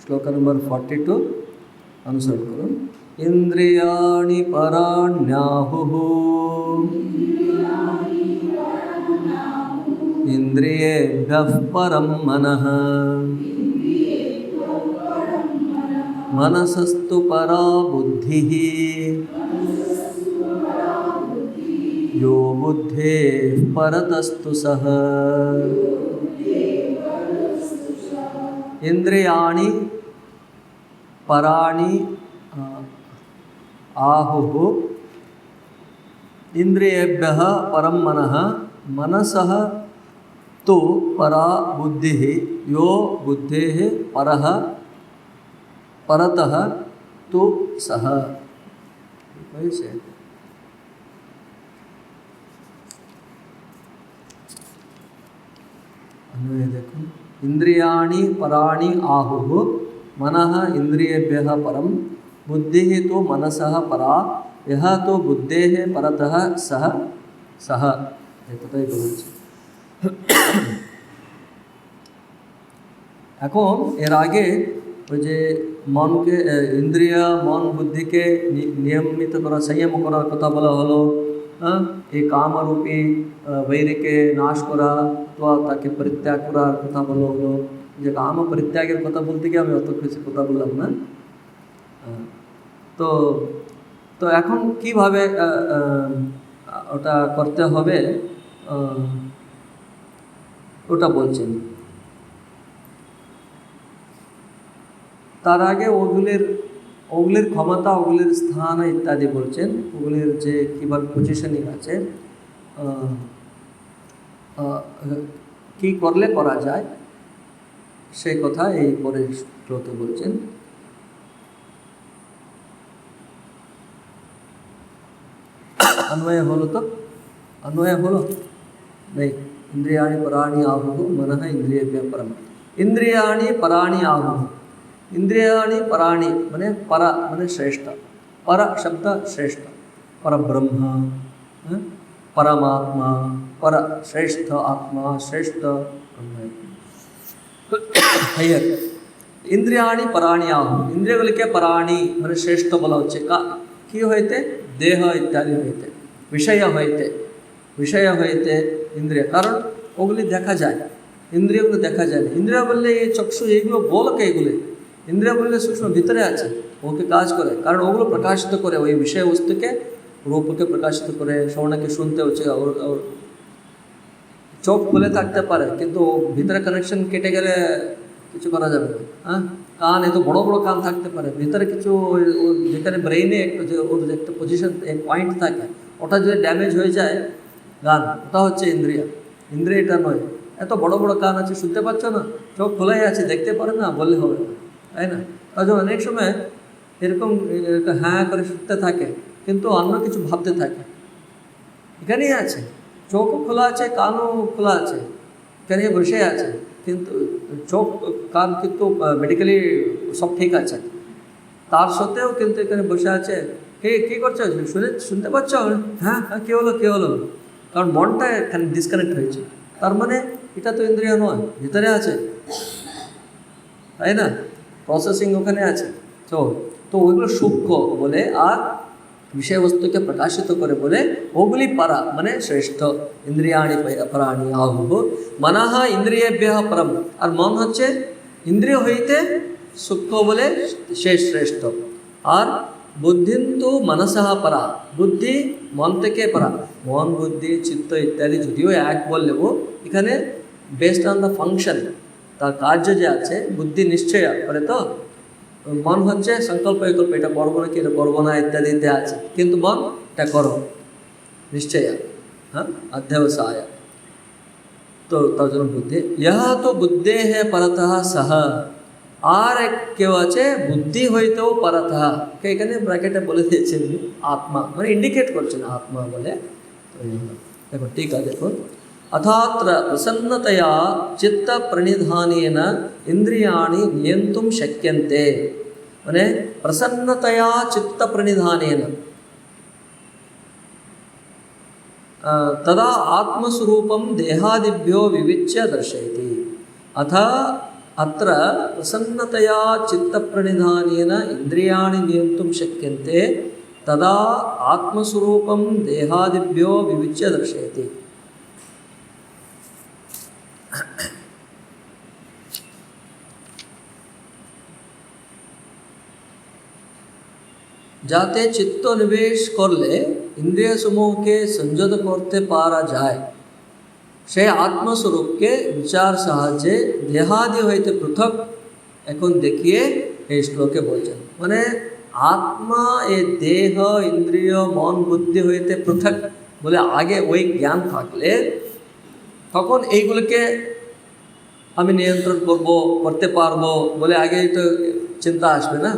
श्लोक नंबर 42 अनुसरण करो। इंद्रियाणि पराण्याहुः इंद्रियेभ्यः परं मनः मनसस्तु परा बुद्धिः यो बुद्धेः परतस्तु सः। इंद्रियाणि पराणि आहुः इंद्रियेभ्यः परं मनः मनसः तु परा बुद्धिः यो बुद्धेः परः परतः तु सः। वैसे अन्वय देखो। इंद्रियाणि पराणि आहुः मनः इंद्रियेभ्यः परं बुद्धिः तो मनसः परा यह तो बुद्धेः परतः सः सः। এতটাই বলেছে। এখন এর আগে ওই যে মনকে ইন্দ্রিয় মন বুদ্ধিকে নিয়মিত করা সংযম করার কথা বলা হলো। এই কামরূপী বৈরকে নাশ করা অথবা তাকে পরিত্যাগ করার কথা বলা হলো। যে কাম পরিত্যাগের কথা বলতে গিয়ে আমি অত কিছু কথা বললাম না। তো তো এখন কিভাবে ওটা করতে হবে ওটা বলছেন। তার আগে ওগুলির ক্ষমতা ওগুলির স্থান ইত্যাদি বলছেন। ওগুলির যে কীভাবে পজিশনিং আছে কী করলে করা যায় সেই কথা এই পরের শ্লোকে বলছেন। अन्वय होलो तो अन्वय होलो नहीं। इंद्रियाणि पराणि आहुः मनः इंद्रियेभ्यः परम इंद्रियाणि पराणि आहुः इंद्रियाणि पराणि मने पर मने श्रेष्ठ पर शब्द श्रेष्ठ पर ब्रह्म परमात्मा पर श्रेष्ठ आत्मा श्रेष्ठ हायर इंद्रियाणि पराणि आहुः इंद्रियगुलिके पराणि मने श्रेष्ठ बोला होच्छे का कि होइते देह इत्यादि होइते विषय होते इंद्रिय कारण ओगुली देखा जाए इंद्रियगुलो देखा जाए इंद्रिय बोलले ये चक्षु एगुलो बोलके एगुली इंद्रिय बोलले सूक्ष्म भितरे आछे ओके काज करे कारण ओगुलो प्रकाशित करे ओई विषय वस्तुके रूपके प्रकाशित करे श्रवणके शुनते होच्छे और चोख खुले थाकते पारे किन्तु भितरे कानेक्शन केटे गेले किछु करा जाबे ना। कान एत बड़ो बड़ो कान थाकते पारे भितरे किछु जेखाने ब्रेने एक पजिशन एक पॉइंट थाके ওটা যদি ড্যামেজ হয়ে যায় গান ওটা হচ্ছে ইন্দ্রিয় ইন্দ্রিয়টা নয়। এত বড় বড় কান আছে শুনতে পাচ্ছ না চোখ খোলাই আছে দেখতে পারে না বললে হবে না তাই না। তার জন্য অনেক সময় এরকম হ্যাঁ করে শুনতে থাকে কিন্তু অন্য কিছু ভাবতে থাকে। এখানেই আছে চোখও খোলা আছে কানও খোলা আছে এখানে বসে আছে কিন্তু চোখ কান কিন্তু মেডিকেলি সব ঠিক আছে তার সত্ত্বেও কিন্তু এখানে বসে আছে। কী করছো শুনতে পাচ্ছ হ্যাঁ হ্যাঁ কী হলো কারণ মনটা এখানে ডিসকানেক্ট হয়েছে তার মানে এটা তো ইন্দ্রিয় নয় ভিতরে আছে তাই না প্রসেসিং ওখানে আছে। তো ওইগুলো সূক্ষ্ম বলে আর বিষয়বস্তুকে প্রকাশিত করে বলে ওগুলি পারা মানে শ্রেষ্ঠ। ইন্দ্রিয়াণি পরাণি আহুঃ মনঃ ইন্দ্রিয়েভ্যঃ পরম আর মন হচ্ছে ইন্দ্রিয় হইতে সূক্ষ্ম বলে সে শ্রেষ্ঠ। আর বুদ্ধিন্তু मनसः परा बुद्धि मन থেকে परा मन बुद्धि चित्त इत्यादि যদিও এক বললেও এখানে বেসড অন দ্য ফাংশন তার কার্য যে আছে বুদ্ধি নিশ্চয় করে। তো মন হচ্ছে সংকল্প বিকল্প এটা করবো না কি এটা করবো না ইত্যাদিতে আছে কিন্তু মন এটা করো নিশ্চয় হ্যাঁ অধ্যবসায়। তো তার জন্য বুদ্ধি ইহ তো বুদ্ধেः परतः सः আর এক কেউ আছে বুদ্ধি হইতেও পরতः এখানে ব্র্যাকেটে বলে দিয়েছেন আত্মা মানে ইন্ডিকেট করছেন আত্মা বলে। দেখো ঠিক আছে দেখো अथात्र प्रसन्नतया चित्त प्रणिधानेन इंद्रियाणि नियंतुं शक्यन्ते माने प्रसन्नतया चित्त प्रणिधानेन तदा आत्मस्वरूपं देहादिभ्यो विविच्य दर्शयति अथ अत्र प्रसन्नतया चित्तप्रणिधानेन इन्द्रियाणि नियन्तुं शक्यन्ते तदा आत्मस्वरूपं देहादिभ्यो विविच्य दर्शयति। যাতে চিত্ত নিবেশ করলে ইন্দ্রিয় সমূহকে সংযত করতে পারা যায়, সেই আত্মস্বরূপকে বিচার সাহায্যে দেহাদি হইতে পৃথক এখন দেখিয়ে এই শ্লোকে বলছেন। মানে আত্মা এ দেহ ইন্দ্রিয় মন বুদ্ধি হইতে পৃথক বলে আগে ওই জ্ঞান থাকলে তখন এইগুলোকে আমি নিয়ন্ত্রণ করতে পারবো বলে আগে তো চিন্তা আসবে না।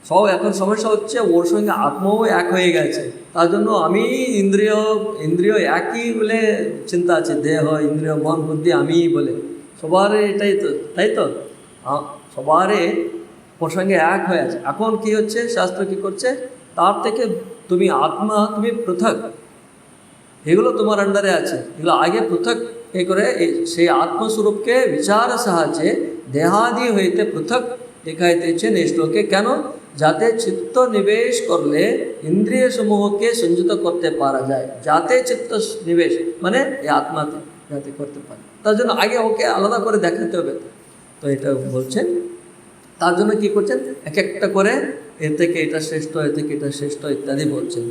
সব এখন সমস্যা হচ্ছে ওর সঙ্গে আত্মাও এক হয়ে গেছে, তার জন্য আমি ইন্দ্রিয় একই বলে চিন্তা আছে, দেহ ইন্দ্রিয় মন বুদ্ধি আমি বলে সবার এটাই তো, তাই তো সবারে ওর সঙ্গে এক হয়ে আছে। এখন কি হচ্ছে, শাস্ত্র কি করছে, তার থেকে তুমি আত্মা তুমি পৃথক, এগুলো তোমার আন্ডারে আছে, এগুলো আগে পৃথক এ করে সেই আত্মস্বরূপকে বিচার সাহায্যে দেহাদি হইতে পৃথক দেখাইতেছেন এই শ্লোকে। কেন? যাতে চিত্ত নিবেশ করলে ইন্দ্রিয় সমূহকে সংযত করতে পারা যায়। যাতে চিত্ত নিবেশ মানে এই আত্মাতে যাতে করতে পারে, তার জন্য আগে ওকে আলাদা করে দেখাতে হবে। তো এটা বলছেন, তার জন্য কি করছেন, এক একটা করে এর থেকে এটা শ্রেষ্ঠ, এর থেকে এটা শ্রেষ্ঠ ইত্যাদি বলছেন।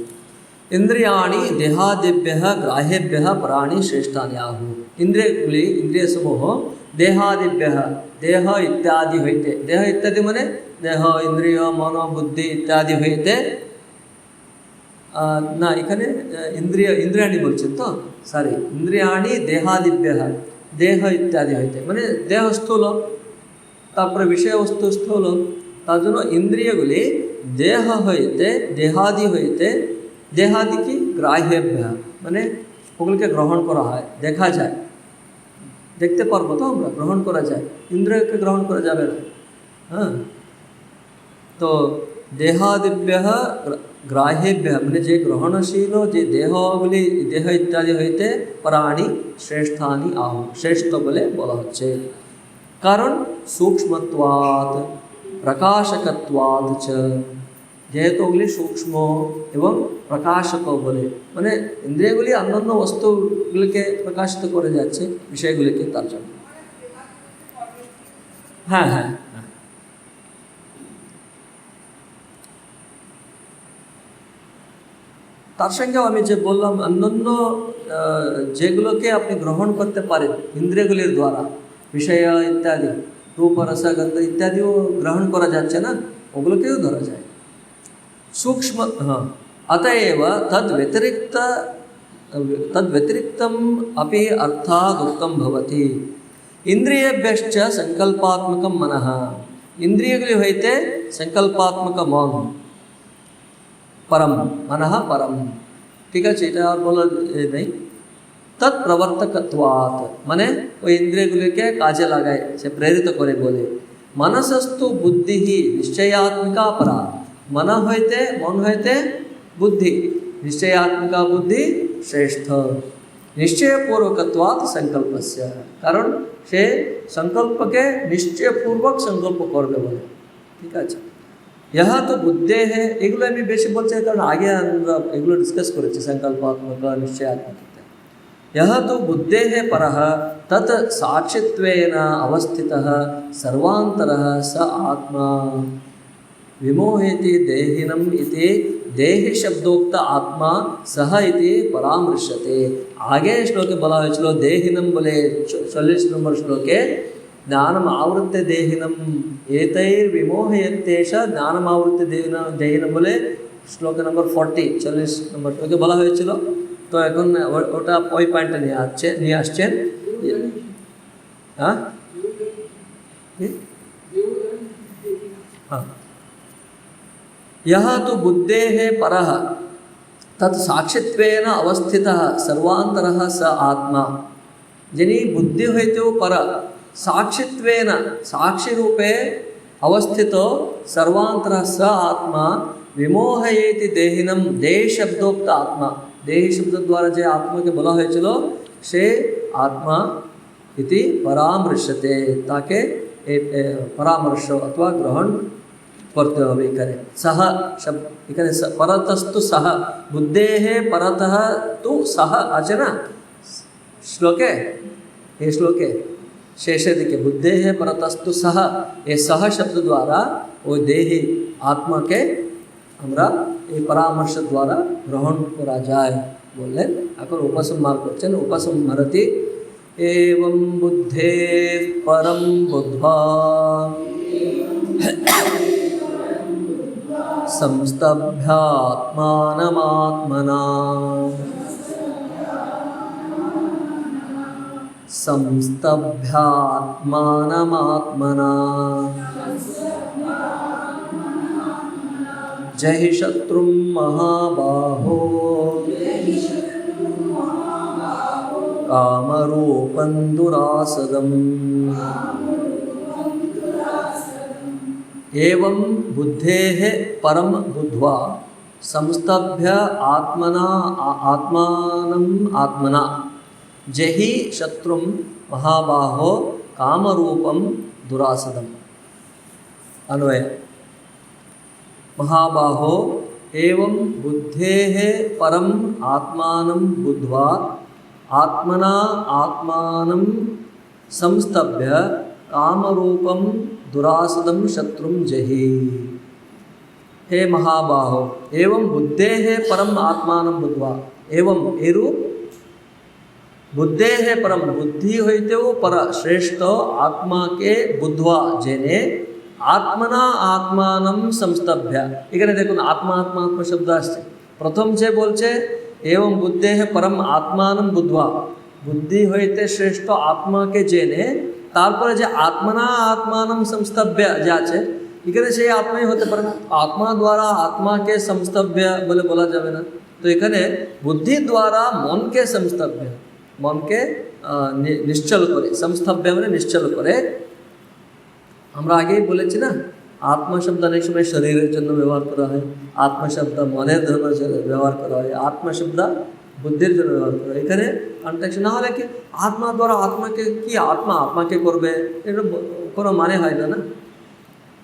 ইন্দ্রিয়াণি দেহাদিভ্য গ্রাহেভ্য প্রাণী শ্রেষ্ঠানি আহু। ইন্দ্রিয়গুলি ইন্দ্রিয় সমূহ দেহাদিভ্য দেহ ইত্যাদি হইতে, দেহ ইত্যাদি মানে দেহ ইন্দ্রিয় মন বুদ্ধি ইত্যাদি হইতে, না এখানে ইন্দ্রিয়াণি বলছেন তো, সরি ইন্দ্রিয়াণি দেহাদিভ্য দেহ ইত্যাদি হইতে মানে দেহ স্থূল, তারপরে বিষয়বস্তু স্থূল, তার জন্য ইন্দ্রিয়গুলি দেহ হইতে দেহাদি হইতে, দেহাদি কি গ্রাহ্যভ্য মানে ওগুলোকে গ্রহণ করা হয়, দেখা যায়, দেখতে পারবো তো আমরা, গ্রহণ করা যায়, ইন্দ্রিয়কে গ্রহণ করা যাবে না। হ্যাঁ, তো দেহাদিভ্য গ্রাহ্যভ্য মানে যে গ্রহণশীল যে দেহগুলি দেহ ইত্যাদি হইতে প্রাণী শ্রেষ্ঠানি আহু, শ্রেষ্ঠ বলে বলা হচ্ছে। কারণ সূক্ষ্মত্বাৎ প্রকাশকত্বাৎ চ, যেহেতু ওগুলি সূক্ষ্ম এবং প্রকাশক বলে মানে ইন্দ্রিয়গুলি অন্যান্য বস্তুগুলিকে প্রকাশিত করে যাচ্ছে বিষয়গুলিকে, তার জন্য। হ্যাঁ হ্যাঁ, তার সঙ্গেও আমি যে বললাম অন্যান্য যেগুলোকে আপনি গ্রহণ করতে পারেন ইন্দ্রিয়গুলির দ্বারা, বিষয় ইত্যাদি রূপ রস গন্ধ ইত্যাদিও গ্রহণ করা যাচ্ছে না, ওগুলোকেও ধরা যায় सूक्ष्म। हाँ, अतएव तद्व्यतिरिक्तम् अपि अर्थात् उक्तं भवति। इंद्रियेभ्यश्च संकल्पात्मकं मनः, इंद्रियगुलि होइते संकल्पात्मक मन परम, मनः परम, ठीक है, এটা আর বলা নেই। तत्प्रवर्तकत्वात् মানে ওই ইন্দ্রিয়গুলিকে কাজে লাগায়, সে প্রেরিত করে বলে। मनसस्तु बुद्धिः निश्चयात्मिका परा, मन हईते बुद्धि, निश्चयात्मिका बुद्धि श्रेष्ठ। निश्चयपूर्वकत्वात् संकल्पस्य, कारण से संकल्प के निश्चयपूर्वक संकल्प करबे बोले, ठीक है। यह तो बुद्धे है, एगुलो आमि बेशी बोलছি कारण आगे আমরা এগুলো ডিসকাস করেছি संकल्पात्मक निश्चयात्मक। यह तो बुद्धे है परः तत् साक्षित्वेन अवस्थितः सर्वान्तरः स आत्मा विमोहेति देहिनम इति देहि शब्दोक्त आत्मा सह इति परामृश्यते। आगे श्लोके बोला हয়েছিল देहिनम बोले 40 नंबर श्लोके ज्ञानम आवृत्य देहिनम एतैर्विमोहयत्येष ज्ञानम आवृत्य देहिनम बोले श्लोक नंबर 40 40 नंबर श्लोके बोला হয়েছিল। তো এখন ওটা ওই পয়েন্টে নিয়ে আসছেন। হ্যাঁ হ্যাঁ, यह तो बुद्धेः परः तत् साक्षित्वेन अवस्थितः सर्वान्तरः स आत्मा, जिनी बुद्धि होइतो पर साक्षित्वेन साक्षी रूपे अवस्थितो सर्वान्तरः स आत्मा विमोहयेति देहिनम, देह शब्दोक्त आत्मा, देहि शब्द द्वारा जे आत्मा के बोला হয়েছিল সে आत्मा इति परामृश्यते ताके परामर्श अथवा ग्रहण करते হবে এখানে सह शब्द এখানে परतस्तु सह बुद्धेः परतः तु सह আছে না श्लोके ये श्लोके शेषे दिखे बुद्धेः परतस्तु सह ये सह शब्द द्वारा वो देही आत्मा के আমরা এই পরামর্শ দ্বারা গ্রহণ করা যায় বললেন। এখন উপসংহার করছেন উপসংহারতি एवं बुद्धे परम बुद्ध्वा संस्तभ्यात्मानमात्मना संस्तभ्यात्मानमात्मना जहि शत्रुं महाबाहो कामरूपं दुरासदम् एवं बुद्धेः परम बुद्ध्वा संस्तभ्य आत्मानम् आत्मना जहि शत्रुं महाबाहो कामरूपं दुरासदम्। अन्वय महाबाहो एवं बुद्धेः परम आत्मानं बुद्ध्वा आत्मना आत्मानं संस्तभ्य कामरूपं दुरासदं शत्रुं जहि। हे महाबाहो एवं बुद्धेः परम आत्मानं बुद्ध्वा एवं एरु बुद्धेः परम बुद्धि होइते वो पर श्रेष्ठ आत्मा के बुद्ध्वा जेने आत्मना आत्मानं संस्तभ्य। এখানে দেখুন आत्मा आत्मा आत्मा शब्द আসছে প্রথম যে বলছে एवं बुद्धेः परम आत्मानं बुद्ध्वा बुद्धि होइते श्रेष्ठ आत्मा के जेने तारपरे जे आत्मना आत्मानं संस्तभ्य जे আছে এখানে সেই আত্মাই হতে পারে না আত্মা দ্বারা আত্মাকে সংস্তভ্য বলে বলা যাবে না তো এখানে বুদ্ধি দ্বারা মনকে সংস্তভ্য মনকে নিশ্চল করে সংস্তভ্য মানে নিশ্চল করে। আমরা আগেই বলেছি না आत्मा शब्द अनेक समय शरीर जन्य व्यवहार करा है आत्मा शब्द मनेर जन्य व्यवहार करा है आत्मा शब्द बुद्धिर जन्य व्यवहार करा है এখানে কনটেক্সট না হলে কি আত্মা দ্বারা আত্মাকে কি আত্মা আত্মাকে করবে এটা কোনো মানে হয় না না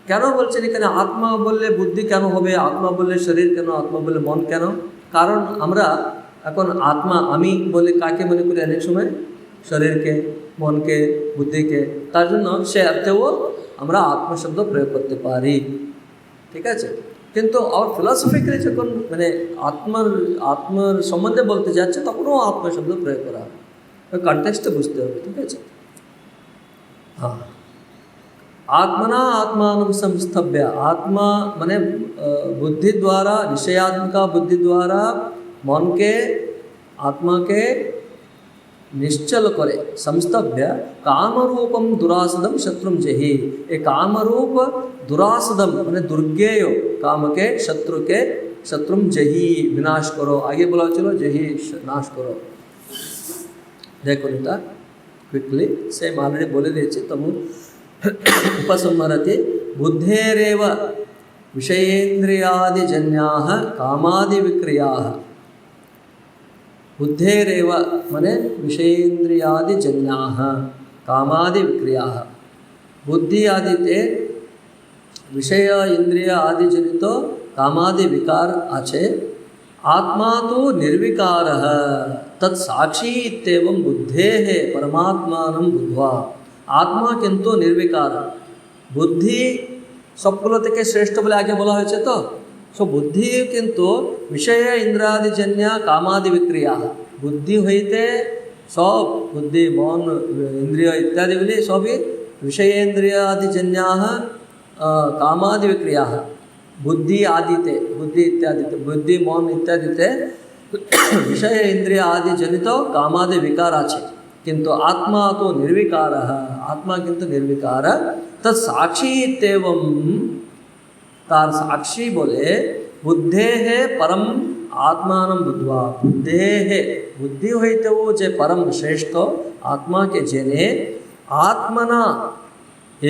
কেন বলছেন এখানে আত্মা বললে বুদ্ধি কেন হবে আত্মা বললে শরীর কেন আত্মা বললে মন কেন কারণ আমরা এখন আত্মা আমি বলে কাকে মনে করি অনেক সময় শরীরকে মনকে বুদ্ধিকে তার জন্য সে অর্থেও আমরা আত্মা শব্দ প্রয়োগ করতে পারি ঠিক আছে কিন্তু আর ফিলসফিক্যালি যখন মানে আত্মার সম্বন্ধে বলতে যাচ্ছে তখনও আত্মা শব্দ প্রয়োগ করা হবে কনটেক্সটে বুঝতে হবে ঠিক আছে। হ্যাঁ आत्मना आत्मानं संस्तभ्य आत्मा माने बुद्धि द्वारा विषयात्मिका बुद्धि द्वारा मन के आत्मा के निश्चल करे संस्तभ्य कामरूपम दुरासदम शत्रुम जहि ये कामरूप दुरासदम माने दुर्गेय काम के शत्रुम जहि विनाश करो आगे बोला चलो जहि नाश करो। देखो नेता क्विकली सेम ऑलरेडी बोले दिए तमु उपसंहरति बुद्धेरेव विषयेन्द्रियादिजन्याः कामादिविक्रियाः बुद्धेरेव माने विषयेन्द्रियादिजन्याः कामादिविक्रियाः बुद्धि आदिते विषय इंद्रिय आदि जनित कामादि विकार आचे आत्मा तो निर्विकारः तत्साक्षी इत्येवं बुद्धेः परमात्मानं बुद्ध्वा आत्मा किंतु निर्विकार बुद्धि सबगुलो থেকে শ্রেষ্ঠ বলে আগে বলা হয়েছে তো সো বুদ্ধি কিন্তু বিষয় ইন্দ্রিয়াদিজন্য কামাদি বিক্রিয়া বুদ্ধি হইতে সব বুদ্ধি মন ইন্দ্রিয় ইত্যাদিগুলি সবই विषयेन्द्रियादिजन्य कामादि विक्रिया बुद्धि आदिते बुद्धि इत्यादिते बुद्धि मौन इत्यादिते विषय इंद्रिय आदि जनित कामादि विकार आछे किंतु आत्मा तो निर्विकार आत्मा किंतु निर्विकार तत् साक्षी इत्येवं तार साक्षी बोले बुद्धे है परम आत्मानं बुद्ध्वा बुद्धे है बुद्धि होइते वो जे परम श्रेष्ठ आत्मा के जेने आत्मना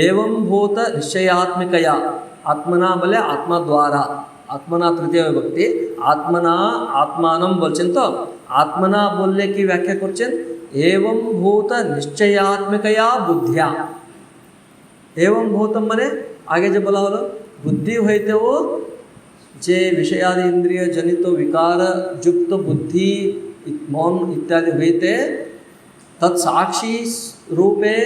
एवं भूत निश्चयात्मिकया आत्मना बोले आत्मा द्वारा आत्मना तृतीय विभक्ति आत्मना आत्मानं बोलছেন तो आत्मना बोलले की व्याख्या করছেন एवं भूत निश्चयात्मकया बुद्धिया। एवं भूतम माने आगे जो बोला हलो बुद्धि होते वो जे विषयादि इंद्रिय जनित विकार युक्त बुद्धि मौन इत्यादि होते तत्साक्षी रूपे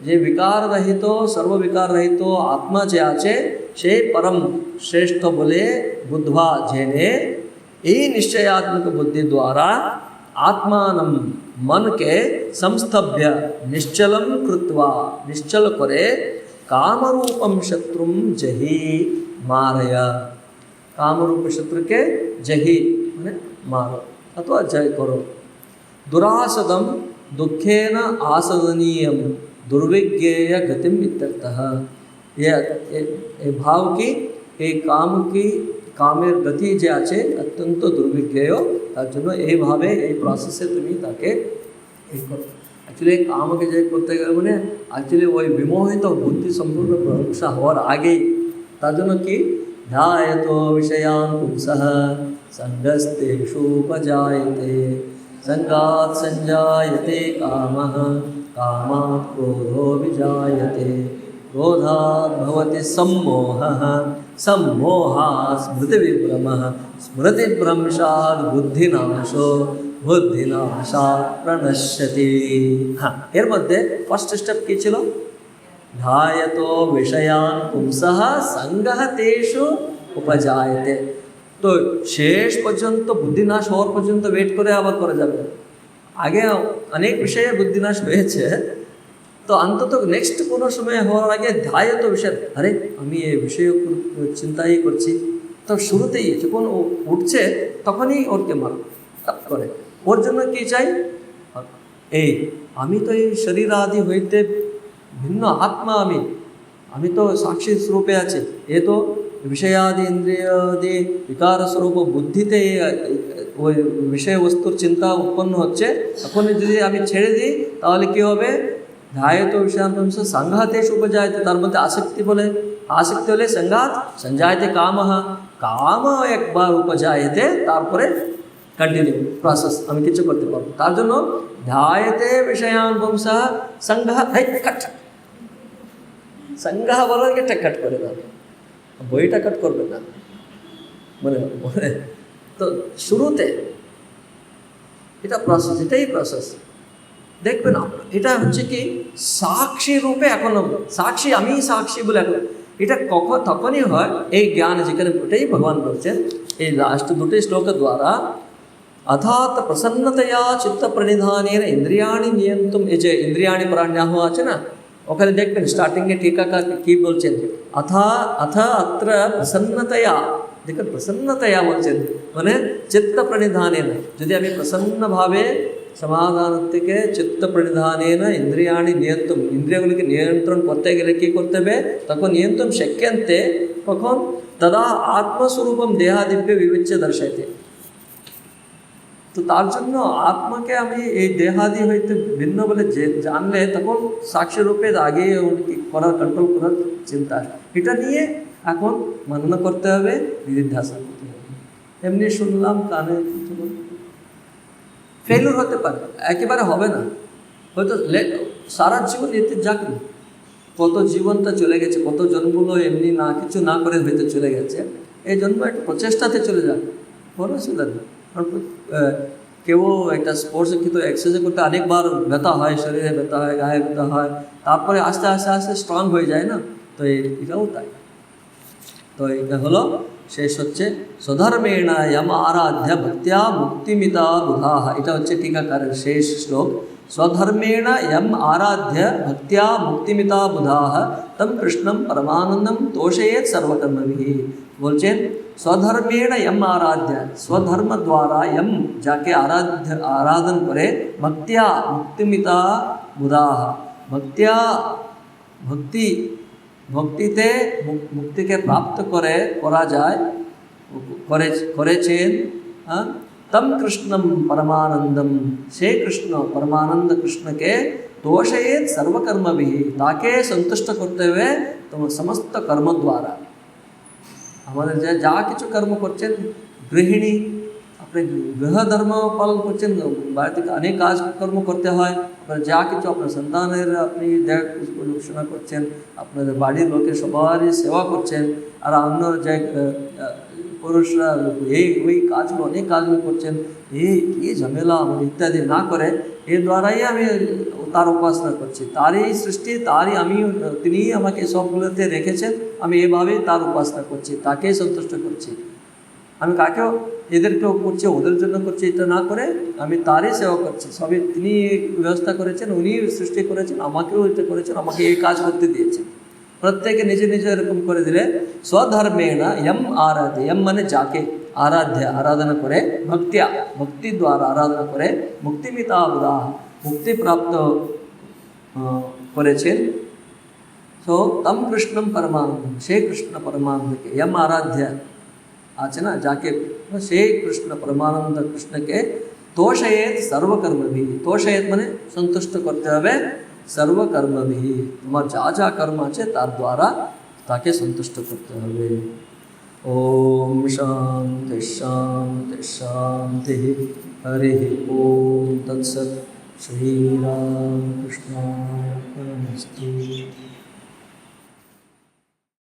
जे विकार रहितो सर्व विकार रहितो आत्मा जे आचे से परम श्रेष्ठ बोले बुद्धवा जेने यही निश्चयात्मक बुद्धि द्वारा आत्मानं मन के संस्थभ्य निश्चलम कृत्वा निश्चल करे कामरूपम शत्रुम जहि मारय। कामरूप शत्रु के जहि माने मारो अथवा जय करो। दुरासदम दुखेन आसदनीयम दुर्विज्ञेय गतिम इत्यर्थः। ये भाव की ये काम की कामेर गति जे आछे अत्यंत दुर्विज्ञेय तार जन्य এই ভাবে এই প্রসেসে তুমি তাকে এই করো। অ্যাকচুয়ালি কামকে যে করতে গেলে মানে অ্যাকচুয়ালি ওই বিমোহিত বুদ্ধি সম্পূর্ণ প্রশংসা হওয়ার আগেই তার জন্য কি ধ্যায়তো বিষয়ান পুংসঃ সঙ্গস্তেষু উপজায়তে संगात संजायते कामः कामात् क्रोधो विजायते क्रोधात् भवति सम्मोहः सम्मोहात् स्मृतिविभ्रमः स्मृतिभ्रंशात् बुद्धिनाशो बुद्धिनाशात् प्रणश्यति। हाँ एर मध्य फर्स्ट स्टेप की छिलो ध्यायतो विषयान् पुंसः संगः तेषु उपजायते। तो शेष पर्यंत बुद्धिनाश हওয়ার পর্যন্ত वेट করে আবার করা যাবে। আগে অনেক বিষয়ে বুদ্ধিনাশ হয়েছে তো অন্তত নেক্সট কোনো সময় হওয়ার আগে ধ্যায়ত বিষয় আরে আমি এই বিষয়ে চিন্তাই করছি তো শুরুতেই যখন ও উঠছে তখনই ওরকে মারো তপ করে। ওর জন্য কি চাই এই আমি তো এই শরীর আদি হইতে ভিন্ন আত্মা আমি তো সাক্ষী স্বরূপে আছে। এ তো विषयादि इंद्रियादि विकार स्वरूप बुद्धिते ওই বিষয় বস্তুর চিন্তা উৎপন্ন হচ্ছে তখন যদি আমি ছেড়ে দিই তাহলে কি হবে ধ্যায়ত বিষয়ান্তংশ সংঘাতেষু উপজায়তে। তার মধ্যে আসক্তি বলে আসক্তি হলে সংঘাত संजायते कामः काम একবার উপজায়তে তারপরে কন্টিনিউ প্রসেস আমি কিছু করতে পারবো। তার জন্য ধ্যায়তে বিষয়ান্তংশ সংঘ কাট সংঘ বলার একটা কাট করে দাও বইটা কাট করবে না মানে তো শুরুতে এটা প্রসেস এটাই প্রসেস দেখবেন এটা হচ্ছে কি সাক্ষী রূপে এখন সাক্ষী আমি সাক্ষী বলে এখন এটা কখন তখনই হয় এই জ্ঞান যেখানে ওটাই ভগবান বলছেন এই লাস্ট দুটি শ্লোক দ্বারা अर्थात प्रसन्नतया चित्त प्रणिधानेन इंद्रियाणि नियंतुम এই যে इंद्रियाणि प्राण्याह আছে না ওখানে দেখবেন স্টার্টিংয়ে टीकाकार কি বলছেন अथ अत्र प्रसन्नतया দেখুন प्रसन्नतया বলছেন মানে চিত্ত প্रणिधानेन যদি আমি প্রসন্ন ভাবে সমাধান থেকে চিত্ত প্रणिधानेन इंद्रियाणि नियंतुम ইন্দ্রিয়গুলোকে নিয়ন্ত্রণ করতে গেলে কি করতে হবে তখন নিয়ন্ত্রণ শক্যন্তে কখন তদা আত্মস্বরূপম দেহাদিভ্য বিবিচ্য দর্শয়তে। তো তার জন্য আত্মাকে আমি এই দেহাদি হইতে ভিন্ন বলে জানলে তখন সাক্ষী রূপে আগে করার কন্ট্রোল করার চিন্তা এটা নিয়ে এখন মনন করতে হবে নিধিধ্যাসন করতে হবে। এমনি শুনলাম কানে ফেলিউর হতে পারে একেবারে হবে না হয়তো সারা জীবন এতে যাক না কত জীবনটা চলে গেছে কত জন্মগুলো এমনি না কিছু না করে হয়তো চলে গেছে এই জন্য একটা প্রচেষ্টাতে চলে যাক কোনো অসুবিধা নেই। কেউ একটা স্পোর্টস কিন্তু এক্সারসাইজ করতে অনেকবার ব্যথা হয় শরীরে ব্যথা হয় গায়ে ব্যথা হয় তারপরে আস্তে আস্তে আস্তে স্ট্রং হয়ে যায় না তো এটাও তাই। তো এটা হলো শেষ হচ্ছে स्वधर्मेण यम आराध्य भक्त्या मुक्तिमिता बुधाः এটা হচ্ছে टीकाकारेर শেষ শ্লোক स्वधर्मेण यम आराध्य भक्त्या मुक्तिमिता बुधाः तम कृष्णं परमानंदम तोषयेत् सर्वकर्मभिः बोलছেন स्वधर्मेण यम आराध्य स्वधर्म द्वारा यम जाके आराधन करे भक्त्या मुक्तिमिता बुधाः भक्त्या भक्ति भक्तिते मुक्ति के प्राप्त करे करा जाए करेছেন तम कृष्णम परमानंदम से कृष्ण परमानंद कृष्ण के तोषयेत् सर्वकर्मभिः ताके संतुष्ट करते हुए तुम समस्त कर्म द्वारा हमारे जा किछु कर्म करছেন गृहिणी আপনি গৃহ ধর্ম পালন করছেন, বাড়িতে অনেক কাজকর্ম করতে হয়, আপনার যা কিছু আপনার সন্তানের আপনি দেখাশোনা করছেন, আপনাদের বাড়ির লোকের সবারই সেবা করছেন, আর অন্য যে পুরুষরা ওই কাজগুলো অনেক কাজগুলো করছেন, এই ঝামেলা আমার ইত্যাদি না করে এর দ্বারাই আমি তার উপাসনা করছি, তারই সৃষ্টি, তিনিই আমাকে সবগুলোতে রেখেছেন, আমি এভাবেই তার উপাসনা করছি, তাকেই সন্তুষ্ট করছি। আমি কাকেও এদেরকেও করছি, ওদের জন্য করছি, এটা না করে আমি তারই সেবা করছি। সবই তিনি ব্যবস্থা করেছেন, উনি সৃষ্টি করেছেন, আমাকেও এটা করেছেন, আমাকে এই কাজ করতে দিয়েছেন। প্রত্যেকে নিজে নিজে এরকম করে দিলে স্বধর্মেণ यम आराध्य, यम মানে যাকে আরাধনা করে, ভক্তি দ্বারা আরাধনা করে, মুক্তিমিতা বুধা মুক্তি প্রাপ্ত করেছেন। তো তম কৃষ্ণম পরমানন্দম, সেই কৃষ্ণ পরমানন্দকে यम आराध्य আছে না, যাকে সেই কৃষ্ণ পরমানন্দ কৃষ্ণকে তোষয়েত সর্বকর্মভি, তোষয়েত মানে সন্তুষ্ট করতে হবে, সর্বকর্মভি তোমার যা যা কর্ম আছে তার দ্বারা তাকে সন্তুষ্ট করতে হবে। ওম শান্তি শান্তি শান্তি, হরি ওম তৎসৎ। শ্রীরামকৃষ্ণার্পণমস্তু।